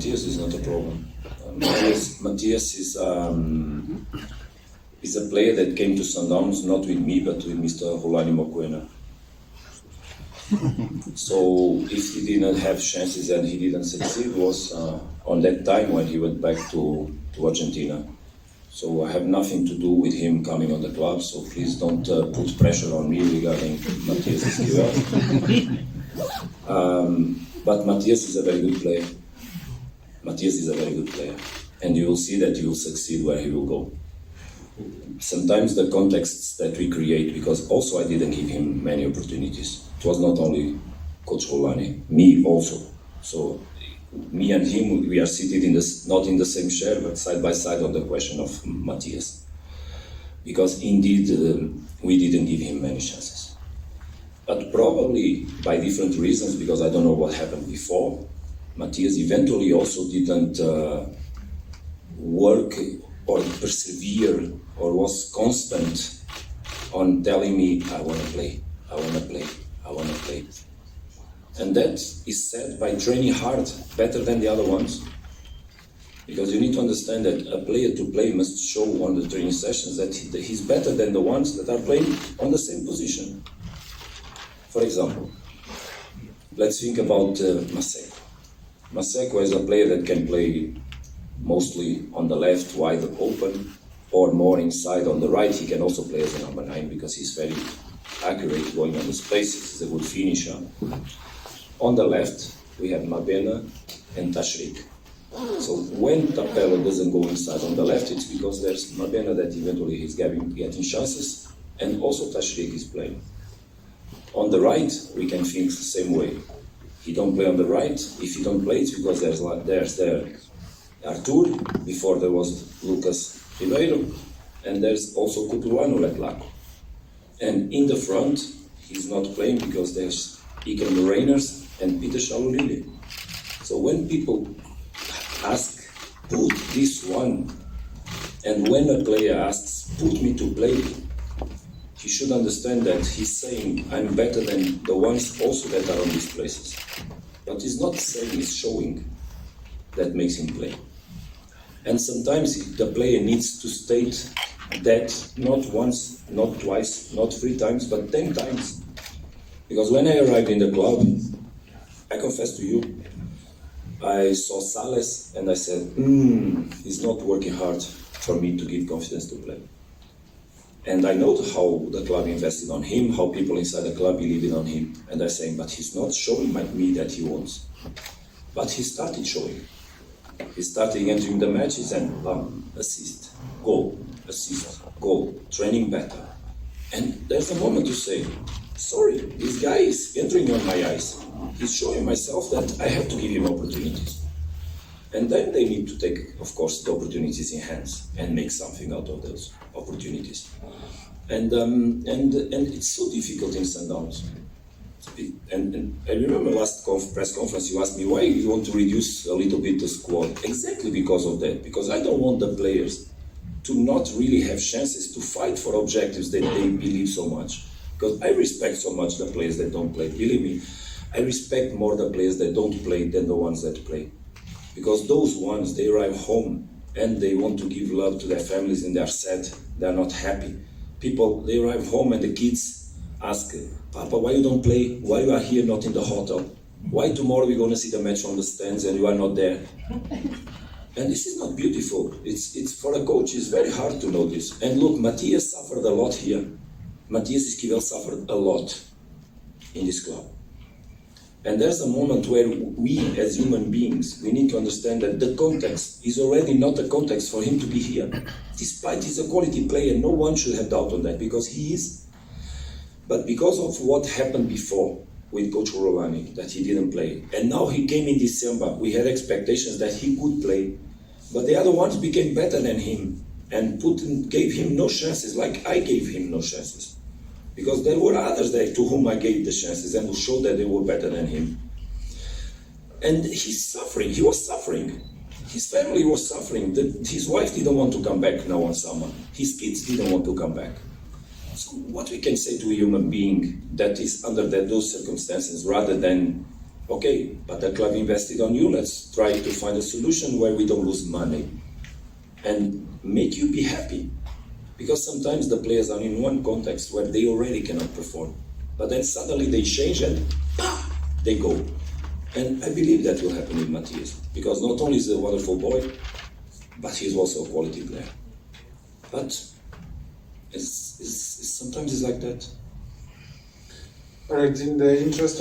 Matthias is not a problem. Matthias is a player that came to Sundowns not with me, but with Mr. Rolani Mokoena. So if he didn't have chances and he didn't succeed, was on that time when he went back to Argentina. So I have nothing to do with him coming on the club, so please don't put pressure on me regarding Matthias Esquivel. But Matthias is a very good player. Matthias is a very good player. And you will see that he will succeed where he will go. Sometimes the contexts that we create, because also I didn't give him many opportunities. It was not only Coach Rolani, me also. So me and him, we are seated not in the same chair, but side by side on the question of Matthias. Because indeed, we didn't give him many chances. But probably by different reasons, because I don't know what happened before, Matthias eventually also didn't work or persevere or was constant on telling me, I want to play, I want to play, I want to play. And that is said by training hard, better than the other ones. Because you need to understand that a player to play must show on the training sessions that he's better than the ones that are playing on the same position. For example, let's think about Maseko. Maseko is a player that can play mostly on the left, wide open, or more inside on the right. He can also play as a number 9 because he's very accurate going on the spaces. He's a good finisher. On the left, we have Mabena and Tashrik. So when Tapelo doesn't go inside on the left, it's because there's Mabena that eventually he's getting chances, and also Tashrik is playing. On the right, we can think the same way. He don't play on the right. If he don't play, it's because there's Artur, before there was Lucas Ribeiro, and there's also Kutuano Letlako. And in the front, he's not playing because there's Iker Morainers and Peter Shalulile. So when people ask, put this one, and when a player asks, put me to play, he should understand that he's saying, I'm better than the ones also that are on these places. But he's not saying, he's showing that makes him play. And sometimes the player needs to state that not once, not twice, not 3 times, but 10 times. Because when I arrived in the club, I confess to you, I saw Sales and I said, he's not working hard for me to give confidence to play. And I know how the club invested on him, how people inside the club believed on him. And I saying, but he's not showing me that he wants. But he started showing. He started entering the matches and assist, goal, training better. And there's a moment to say, sorry, this guy is entering on my eyes. He's showing myself that I have to give him opportunities. And then they need to take, of course, the opportunities in hands and make something out of those opportunities. And it's so difficult in Sundowns. And I remember last press conference you asked me why you want to reduce a little bit the squad. Exactly because of that. Because I don't want the players to not really have chances to fight for objectives that they believe so much. Because I respect so much the players that don't play. Believe me, I respect more the players that don't play than the ones that play. Because those ones, they arrive home and they want to give love to their families and they're sad, they're not happy. People, they arrive home and the kids ask, Papa, why you don't play? Why you are here not in the hotel? Why tomorrow we're going to see the match from the stands and you are not there? And this is not beautiful. It's for a coach, it's very hard to know this. And look, Matthias suffered a lot here. Matthias Esquivel suffered a lot in this club. And there's a moment where we, as human beings, we need to understand that the context is already not a context for him to be here. Despite he's a quality player, no one should have doubt on that, because he is. But because of what happened before with Coach Rolani, that he didn't play, and now he came in December, we had expectations that he could play, but the other ones became better than him, and gave him no chances, like I gave him no chances. Because there were others there to whom I gave the chances and who showed that they were better than him. And he's suffering, he was suffering. His family was suffering. His wife didn't want to come back now on summer. His kids didn't want to come back. So what we can say to a human being that is under those circumstances, rather than Okay, but the club invested on you. Let's try to find a solution where we don't lose money and make you be happy. Because sometimes the players are in one context where they already cannot perform, but then suddenly they change and they go. And I believe that will happen with Matthias, because not only is he a wonderful boy, but he's also a quality player. But sometimes it's like that. All right, in the interest of